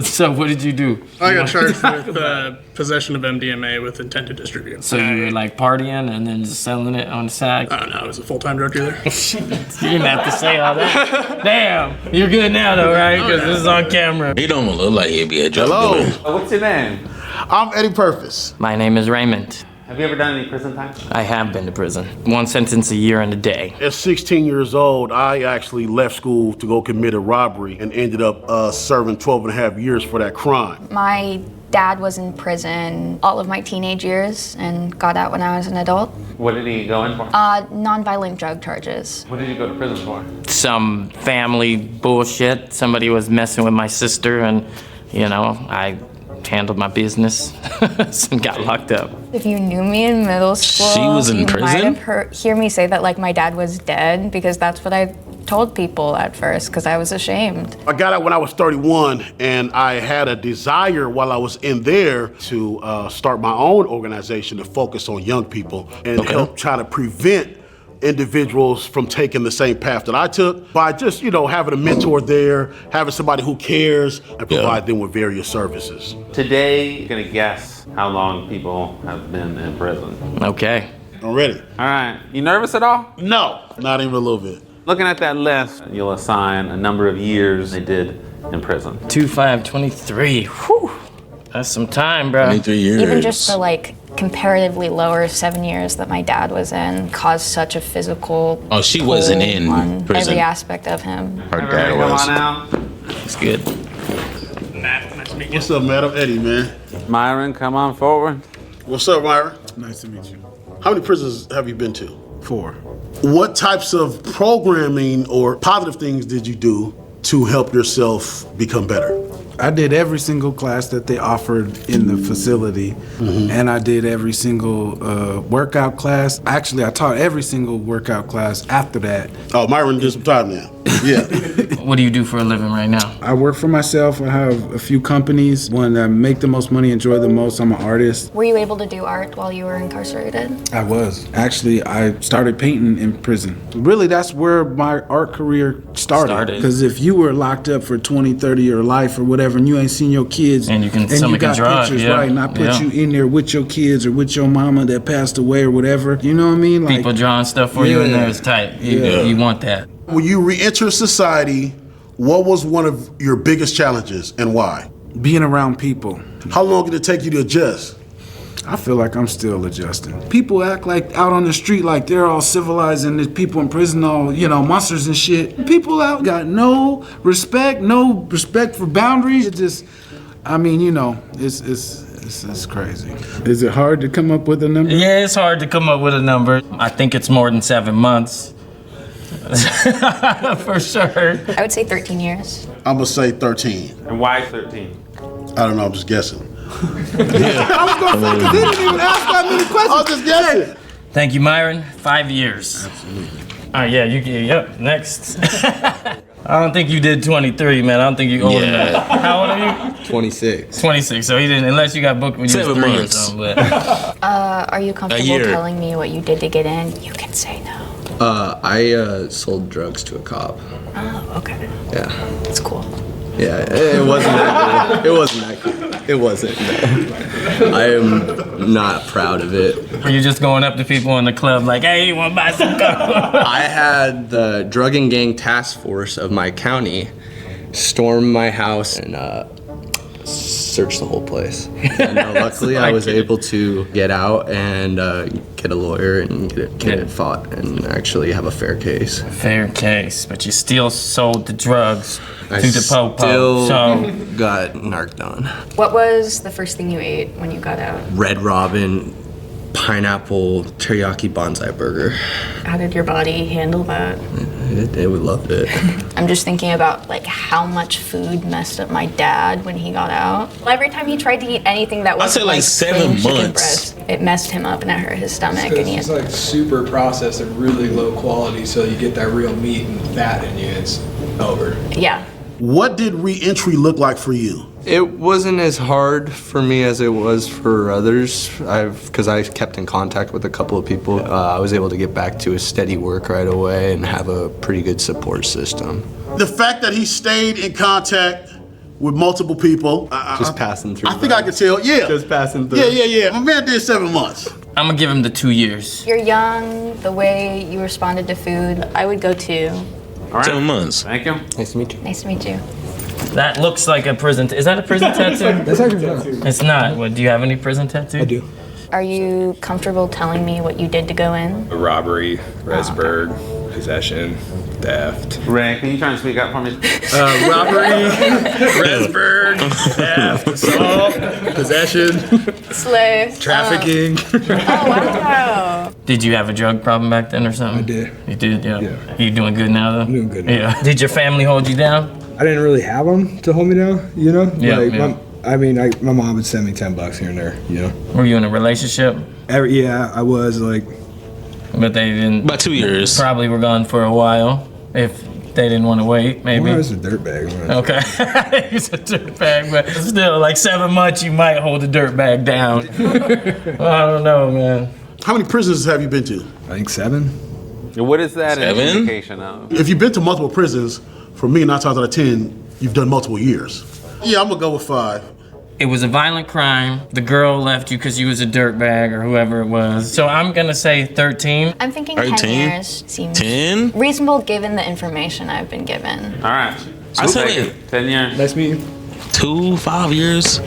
So what did you do? I got charged with possession of MDMA with intent to distribute. So you were like partying and then just selling it on the side? I don't know, I was a full-time drug dealer. You didn't have to say all that. Damn, you're good now though, right? Because this is on camera. He don't look like he'd be a drug dealer. What's your name? I'm Eddie Purpose. My name is Raymond. Have you ever done any prison time? I have been to prison. One sentence a year and a day. At 16 years old, I actually left school to go commit a robbery and ended up serving 12 and a half years for that crime. My dad was in prison all of my teenage years and got out when I was an adult. What did he go in for? Non-violent drug charges. What did you go to prison for? Some family bullshit. Somebody was messing with my sister and, you know, I handled my business and got locked up. If you knew me in middle school, She was in you prison? might have hear me say that like my dad was dead, because that's what I told people at first because I was ashamed. I got out when I was 31, and I had a desire while I was in there to start my own organization to focus on young people and help try to prevent individuals from taking the same path that I took by just, you know, having a mentor there, having somebody who cares and provide them with various services. Today, you're gonna guess how long people have been in prison. Okay. I'm ready. All right, you nervous at all? No, not even a little bit. Looking at that list, you'll assign a number of years they did in prison. 2523. Whew. That's some time, bro. 23 years. Even just the like comparatively lower 7 years that my dad was in caused such a physical Oh, she wasn't in on prison. every aspect of him. Her Ready dad to come was. on out? It's good. Matt, nice to meet you. What's up, man? I'm Eddie, man. Myron, come on forward. What's up, Myra? Nice to meet you. How many prisons have you been to? 4. What types of programming or positive things did you do to help yourself become better? I did every single class that they offered in the facility, and I did every single workout class. Actually, I taught every single workout class after that. Oh, Myron did some time now. Yeah. What do you do for a living right now? I work for myself. I have a few companies. One that make the most money, enjoy the most. I'm an artist. Were you able to do art while you were incarcerated? I was. Actually, I started painting in prison. Really, that's where my art career started. Because if you were locked up for 20, 30 your life or whatever, and you ain't seen your kids, And you can- and someone you got can draw it, pictures, yeah, right, and I put yeah. you in there with your kids or with your mama that passed away or whatever, you know what I mean? Like, People drawing stuff for you in Yeah. there is tight. You, Yeah. you want that. When you re-enter society, what was one of your biggest challenges and why? being around people. How long did it take you to adjust? I feel like I'm still adjusting. People act like out on the street like they're all civilized and there's people in prison all, you know, monsters and shit. People out got no respect for boundaries. It just, I mean, you know, it's crazy. Is it hard to come up with a number? Yeah, it's hard to come up with a number. I think it's more than 7 months. For sure. I would say 13 years. I'm gonna say 13. And why 13? I don't know, I'm just guessing. I was gonna fucking didn't even ask that many questions. I was just guessing. Thank you, Myron. 5 years. Absolutely. All right, yeah, yep, next. I don't think you did 23, man. I don't think you older than that. How old are you? 26. 26, so he didn't, unless you got booked when you was 7 3 or months. something. But. Are you comfortable year. telling me what you did to get in? You can say no. I sold drugs to a cop. Oh, okay. Yeah. That's cool. Yeah, it wasn't that cool. It wasn't that cool. It wasn't. No. I am not proud of it. Were you just going up to people in the club like, hey, you want to buy some coke? I had the drug and gang task force of my county storm my house and search the whole place. And luckily, I was able to get out and get a lawyer and get it fought and actually have a fair case. Fair case, but you still sold the drugs I to the po-po. still So, got narked on. What was the first thing you ate when you got out? Red Robin, pineapple, teriyaki bonsai burger. How did your body handle that? It would love it. I'm just thinking about like how much food messed up my dad when he got out. Every time he tried to eat anything that was say like 7 plain chicken months. breast, it messed him up and it hurt his stomach. And he It's had, like super processed and really low quality, so you get that real meat and fat in you. It's over. yeah. What did re-entry look like for you? It wasn't as hard for me as it was for others, because I kept in contact with a couple of people. I was able to get back to a steady work right away and have a pretty good support system. The fact that he stayed in contact with multiple people. Just passing through. I think I can tell. Yeah. Just passing through. Yeah. My man did 7 months. I'm gonna give him the 2 years. You're young, the way you responded to food, I would go 2. All right. 7 months. Thank you. Nice to meet you. Nice to meet you. That looks like a prison. Is that a prison tattoo? That's actually not. It's not. What? Do you have any prison tattoo? I do. Are you comfortable telling me what you did to go in? Robbery, Resberg, possession, theft. Ray, can you try and speak up for me? Robbery, Resberg, theft, assault, possession, Slay. trafficking. Oh, wow. Did you have a drug problem back then or something? I did. You did, yeah. Yeah. You doing good now though? I'm doing good now. Yeah. Did your family hold you down? I didn't really have them to hold me down, you know? Yeah, like, yeah. My mom would send me $10 here and there, you know? Were you in a relationship? Yeah, I was like, But they didn't. About 2 years. Probably were gone for a while. If they didn't want to wait, maybe. I was a dirtbag. Okay. He's a dirtbag, but still, like 7 months, you might hold a dirtbag down. I don't know, man. How many prisons have you been to? I think 7. What is that an 7? indication of? If you've been to multiple prisons, for me, 9 times out of 10, you've done multiple years. Yeah, I'm gonna go with 5. It was a violent crime. The girl left you because you was a dirtbag or whoever it was. So I'm gonna say 13. I'm thinking 13? 10 years seems 10? reasonable given the information I've been given. All right. I said take it. 10 years. Nice meeting you. 2, 5 years.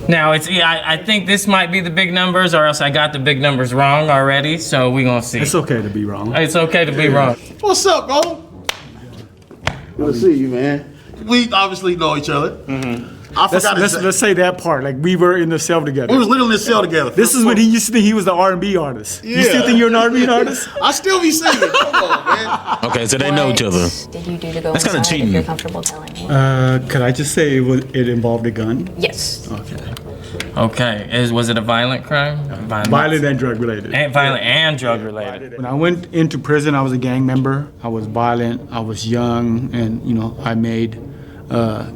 Now it's I think this might be the big numbers, or else I got the big numbers wrong already. So we gonna see. It's okay to be wrong. It's okay to be wrong. What's up, bro? Good to see you, man. We obviously know each other. I forgot Let's say that part. Like we were in the cell together. we was literally in the cell together. This is when he used to think he was the R&B artist. You still think you're an R&B artist? I still be singing. Come on, man. Okay, so they know each other. What did you do to go That's kinda inside cheating. if you're comfortable telling me? Could I just say it involved a gun? Yes. Okay. Was it a violent crime? Violent and drug related. And violent and drug related. When I went into prison, I was a gang member. I was violent. I was young, and I made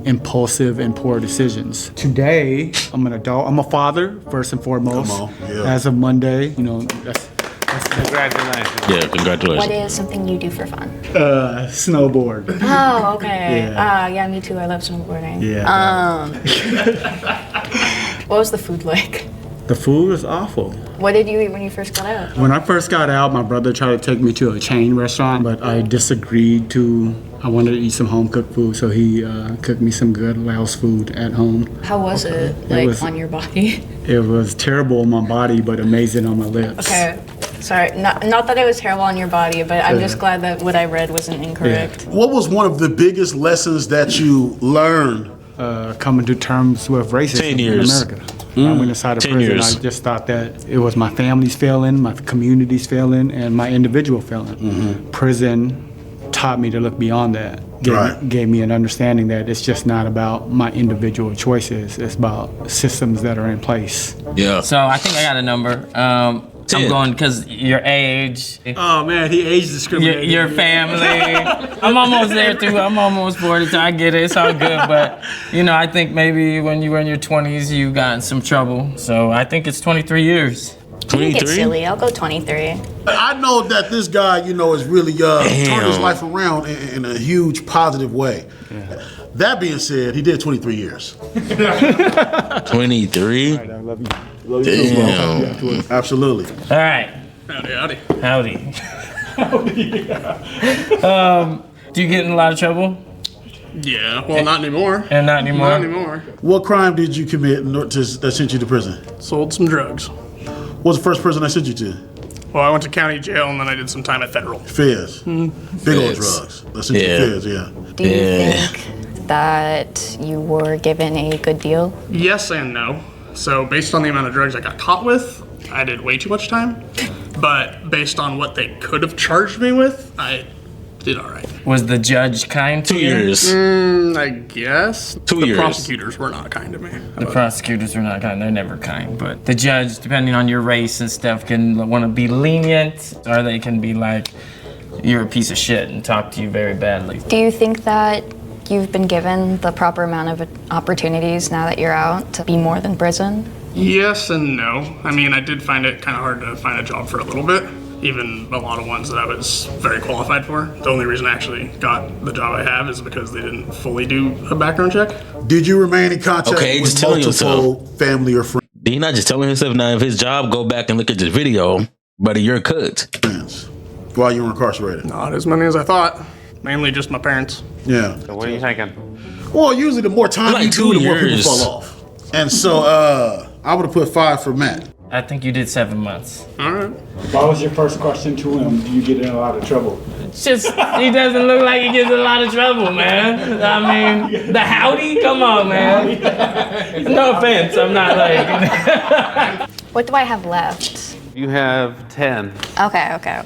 impulsive and poor decisions. Today, I'm an adult. I'm a father first and foremost. Come on, yeah. As of Monday, Congratulations. Yeah, congratulations. What is something you do for fun? snowboard. Oh, okay. Yeah. Yeah, me too. I love snowboarding. Yeah. What was the food like? The food was awful. What did you eat when you first got out? When I first got out, my brother tried to take me to a chain restaurant, but I disagreed I wanted to eat some home cooked food, so he cooked me some good Laos food at home. How was it, on your body? It was terrible on my body, but amazing on my lips. Okay. Sorry, not that it was terrible on your body, but I'm just glad that what I read wasn't incorrect. What was one of the biggest lessons that you learned? Coming to terms with racism 10 years. in America. I went inside of 10 prison. years. I just thought that it was my family's failing, my community's failing, and my individual failing. Prison taught me to look beyond that. Gave me an understanding that it's just not about my individual choices. It's about systems that are in place. Yeah. So I think I got a number. I'm going because your age, Oh man, he age discriminated. your family. I'm almost there too. I'm almost 40, so I get it. It's all good. But I think maybe when you were in your 20s, you got in some trouble. So I think it's 23 years. You can get 23? silly. I'll go 23. I know that this guy, is really turned his life around in a huge positive way. That being said, he did 23 years. 23? I love you. Damn. Absolutely. All right. Howdy. Do you get in a lot of trouble? Yeah, well, not anymore. And not anymore? Not anymore. What crime did you commit that sent you to prison? Sold some drugs. What was the first prison that sent you to? Well, I went to county jail and then I did some time at federal. Feds. Big old Feds. drugs. That sent you Yeah. to Feds, yeah. Do you think that you were given a good deal? Yes and no. So based on the amount of drugs I got caught with, I did way too much time. But based on what they could have charged me with, I did all right. Was the judge kind to 2 you? years. I guess. 2 the years. prosecutors were not kind to me. The prosecutors are not kind. They're never kind. But the judge, depending on your race and stuff, can want to be lenient, or they can be like, you're a piece of shit and talk to you very badly. Do you think that you've been given the proper amount of opportunities now that you're out to be more than prison? Yes and no. I mean, I did find it kind of hard to find a job for a little bit. even a lot of ones that I was very qualified for. The only reason I actually got the job I have is because they didn't fully do a background check. Did you remain in contact Okay, with just telling multiple family or He not just telling himself now if his job, go back and look at this video, but you're cooked. friends while you were incarcerated? Not as many as I thought. Mainly just my parents. Yeah. So what are you thinking? Well, usually the more time Like you do, 2 the more people years. fall off. And so I would have put 5 for Matt. I think you did 7 months. All right. What was your first question to him? Do you get in a lot of trouble? It's just, he doesn't look like he gets in a lot of trouble, man. I mean, the howdy? Come on, man. No offense, I'm not like... What do I have left? You have 10. Okay.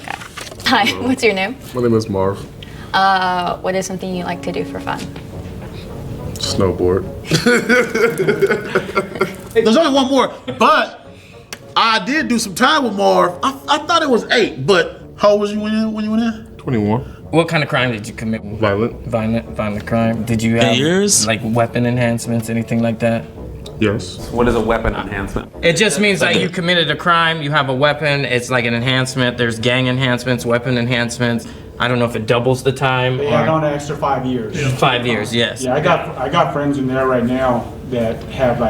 Hi, what's your name? My name is Marv. What is something you like to do for fun? Snowboard. There's only one more, but I did do some time with Marv. I thought it was 8, but how old was you when you went in? 21. What kind of crime did you commit? Violent. Violent crime. Did you have years? like weapon enhancements, anything like that? Yes. What is a weapon enhancement? It just means like you committed a crime, you have a weapon, it's like an enhancement. There's gang enhancements, weapon enhancements. I don't know if it doubles the time Yeah, I or got an extra 5 years. 5 years, yes. Yeah, I got friends in there right now that have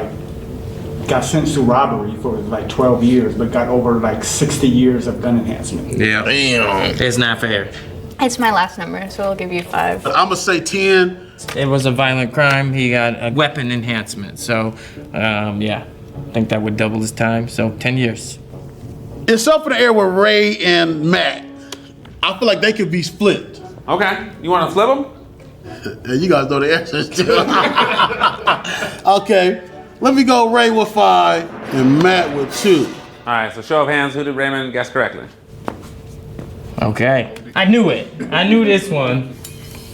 got sentenced to robbery for 12 years, but got over 60 years of gun enhancement. Yeah. Damn. It's not fair. It's my last number, so I'll give you 5. I'm gonna say 10. It was a violent crime. He got a weapon enhancement. So, yeah, I think that would double his time. So 10 years. It's up in the air with Ray and Matt. I feel like they could be split. Okay. You want to flip them? And you guys know the answers too. Okay, let me go Ray with 5 and Matt with 2. All right. So show of hands. Who did Raymond guess correctly? Okay. I knew it. I knew this one.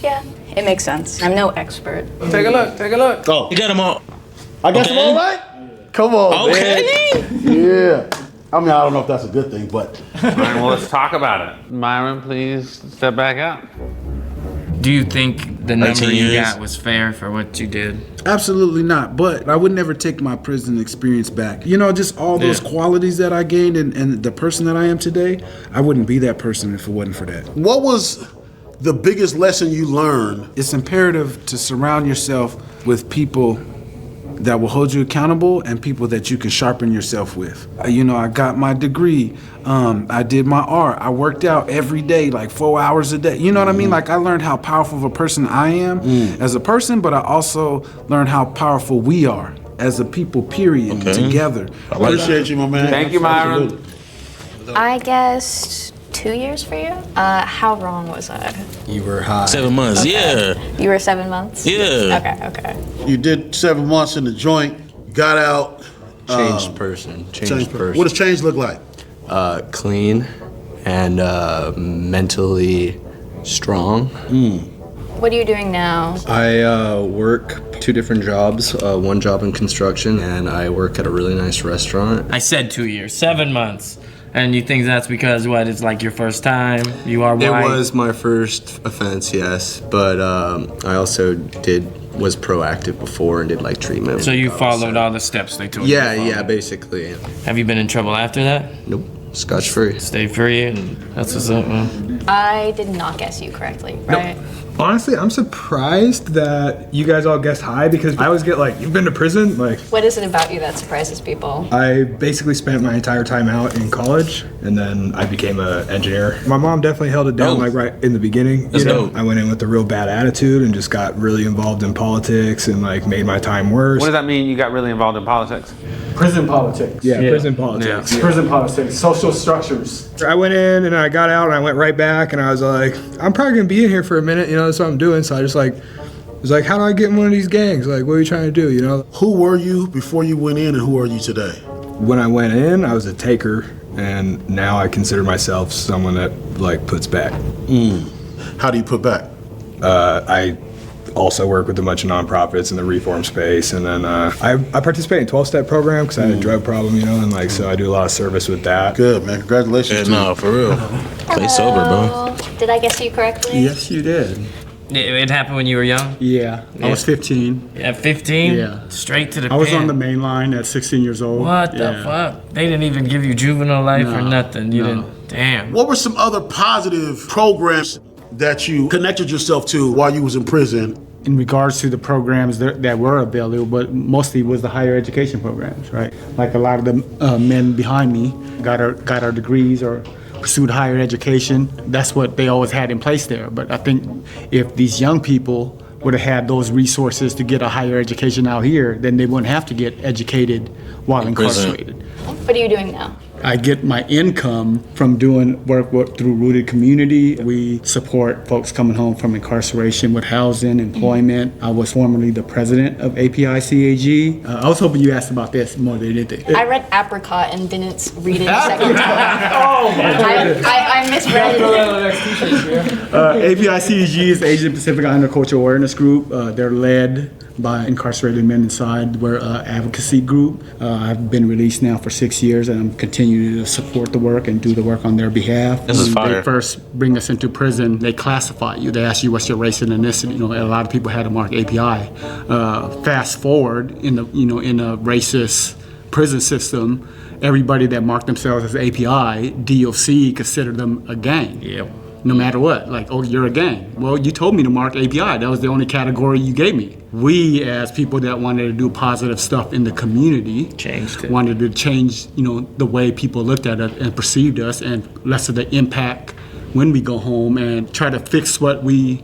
Yeah, it makes sense. I'm no expert. Take a look. Take a look. Oh, You got them all. I guess Okay. I'm all right. Come on, Okay. man. Yeah. I mean, I don't know if that's a good thing, but All right. Well, let's talk about it. Myron, please step back out. Do you think the number 19 you years. got was fair for what you did? Absolutely not, but I would never take my prison experience back. Just all those qualities that I gained and the person that I am today, I wouldn't be that person if it wasn't for that. what was the biggest lesson you learned? It's imperative to surround yourself with people that will hold you accountable and people that you can sharpen yourself with. I got my degree. I did my art. I worked out every day, 4 hours a day. You know what I mean? I learned how powerful of a person I am as a person, but I also learned how powerful we are as a people, period, together. I appreciate you, my man. Thank you, Myron. Absolutely. I guessed 2 years for you. How wrong was I? You were high. 7 months. Yeah. You were 7 months? Yeah. Okay. You did 7 months in the joint, got out. Changed person. Changed person. What does change look like? Clean and mentally strong. What are you doing now? I work 2 different jobs. One job in construction, and I work at a really nice restaurant. I said 2 years, 7 months. And you think that's because what? It's like your first time. You are white. It was my first offense, yes, but I also was proactive before and did treatment. So you followed all the steps they told you. to follow. Yeah, basically. Have you been in trouble after that? Nope, scotch free. Stay free, and that's what's up, man. I did not guess you correctly, right? Honestly, I'm surprised that you guys all guessed high because I always get you've been to prison? What is it about you that surprises people? I basically spent my entire time out in college and then I became an engineer. My mom definitely held it down right in the beginning. That's dope. I went in with a real bad attitude and just got really involved in politics and made my time worse. What does that mean? You got really involved in politics? Prison politics. Yeah, prison politics. Prison politics, social structures. I went in and I got out and I went right back and I was like, I'm probably gonna be in here for a minute, that's what I'm doing. So I just was like, how do I get in one of these gangs? What are you trying to do, Who were you before you went in, and who are you today? When I went in, I was a taker, and now I consider myself someone that puts back. How do you put back? I also work with a bunch of nonprofits in the reform space, and then I participate in 12-step program because I had a drug problem, and so I do a lot of service with that. Good, man. Congratulations. Yeah, no, for real. Stay sober, bro. Did I guess you correctly? Yes, you did. It happened when you were young? Yeah, I was 15. At 15? Yeah. Straight to the I was pen. on the main line at 16 years old. What the fuck? They didn't even give you juvenile life or No, nothing. You no. didn't. Damn. What were some other positive programs that you connected yourself to while you was in prison? In regards to the programs that were available, but mostly was the higher education programs, right? Like a lot of the men behind me got our degrees or pursued higher education. That's what they always had in place there. But I think if these young people would have had those resources to get a higher education out here, then they wouldn't have to get educated while incarcerated. What are you doing now? I get my income from doing work through Rooted Community. We support folks coming home from incarceration with housing, employment. I was formerly the president of API CAG. I was hoping you asked about this more than anything. I read Apricot and didn't read it a second time. I misread it. API CAG is the Asian Pacific Islander Cultural Awareness Group. They're led by incarcerated men inside. We're an advocacy group. I've been released now for 6 years, and I'm continuing to support the work and do the work on their behalf. This is When fire. they first bring us into prison, they classify you. They ask you what's your race and ethnicity. You know, a lot of people had to mark API. Fast forward in a racist prison system, everybody that marked themselves as API, DOC considered them a gang. Yep. No matter what, like, oh, you're a gang. Well, you told me to mark API. That was the only category you gave me. We, as people that wanted to do positive stuff in the community, Changed it. wanted to change, the way people looked at us and perceived us, and lessen the impact when we go home, and try to fix the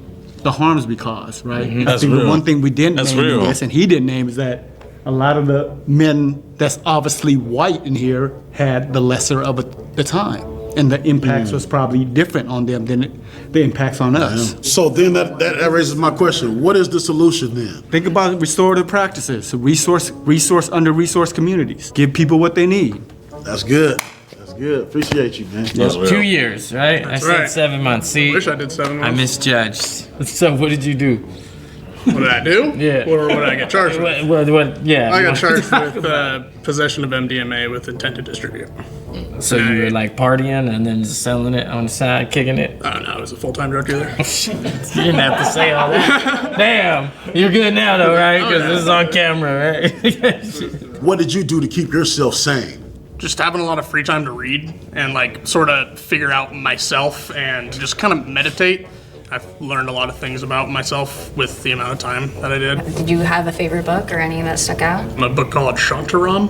harms we cause, right? I That's think the real. one thing we didn't That's name in real. this, and he didn't name, is that a lot of the men that's obviously white in here had the lesser of the time. And the impacts was probably different on them than the impacts on us. So then that raises my question. What is the solution then? Think about restorative practices, under-resourced communities. Give people what they need. That's good. That's good. Appreciate you, man. That's real. 2 years, right? I said right. 7 months. See, Wish I did 7 months. I misjudged. So what did you do? What did I do? Yeah. Or what did I get charged with? What, yeah. I got charged with possession of MDMA with intent to distribute. So you were like partying and then just selling it on the side, kicking it? I don't know. I was a full-time drug dealer. You didn't have to say all that. Damn. You're good now though, right? Because this is on camera, right? What did you do to keep yourself sane? Just having a lot of free time to read and like sort of figure out myself and just kind of meditate. I've learned a lot of things about myself with the amount of time that I did. Did you have a favorite book or any that stuck out? A book called Shantaram.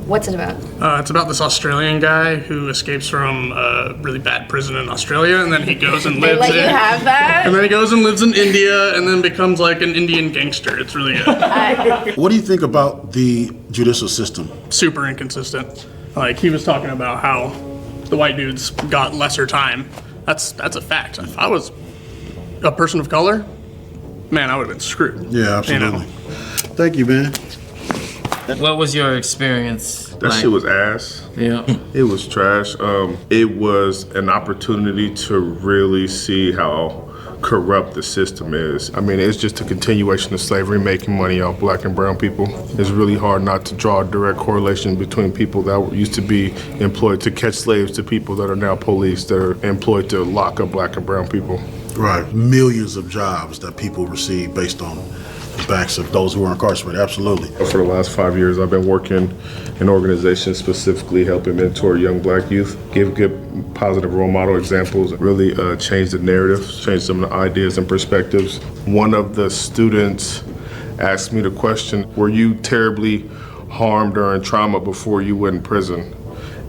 What's it about? It's about this Australian guy who escapes from a really bad prison in Australia, and then he goes and They lives let you in. have that? And then he goes and lives in India, and then becomes like an Indian gangster. It's really good. What do you think about the judicial system? Super inconsistent. Like he was talking about how the white dudes got lesser time. That's a fact. If I was a person of color, man, I would have been screwed. Yeah, absolutely. You know? Thank you, man. What was your experience? That shit was ass. Yeah. It was trash. It was an opportunity to really see how corrupt the system is. I mean, it's just a continuation of slavery, making money off black and brown people. It's really hard not to draw a direct correlation between people that used to be employed to catch slaves to people that are now police that are employed to lock up black and brown people. Right. Millions of jobs that people receive based on the backs of those who are incarcerated. Absolutely. For the last 5 years, I've been working in organizations specifically helping mentor young black youth, give good positive role model examples, really change the narrative, change some of the ideas and perspectives. One of the students asked me the question, were you terribly harmed during trauma before you went in prison?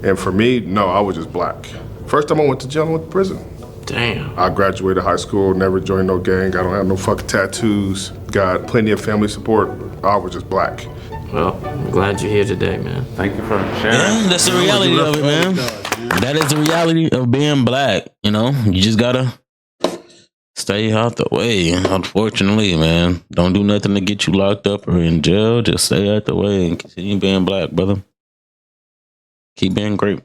And for me, no, I was just black. First time I went to jail, I went to prison. Damn. I graduated high school, never joined no gang, I don't have no fucking tattoos, got plenty of family support. I was just black. Well, I'm glad you're here today, man. Thank you for sharing. Yeah, that's the reality of it, man. That is the reality of being black. You just gotta stay out the way. Unfortunately, man, don't do nothing to get you locked up or in jail. Just stay out the way and continue being black, brother. Keep being great.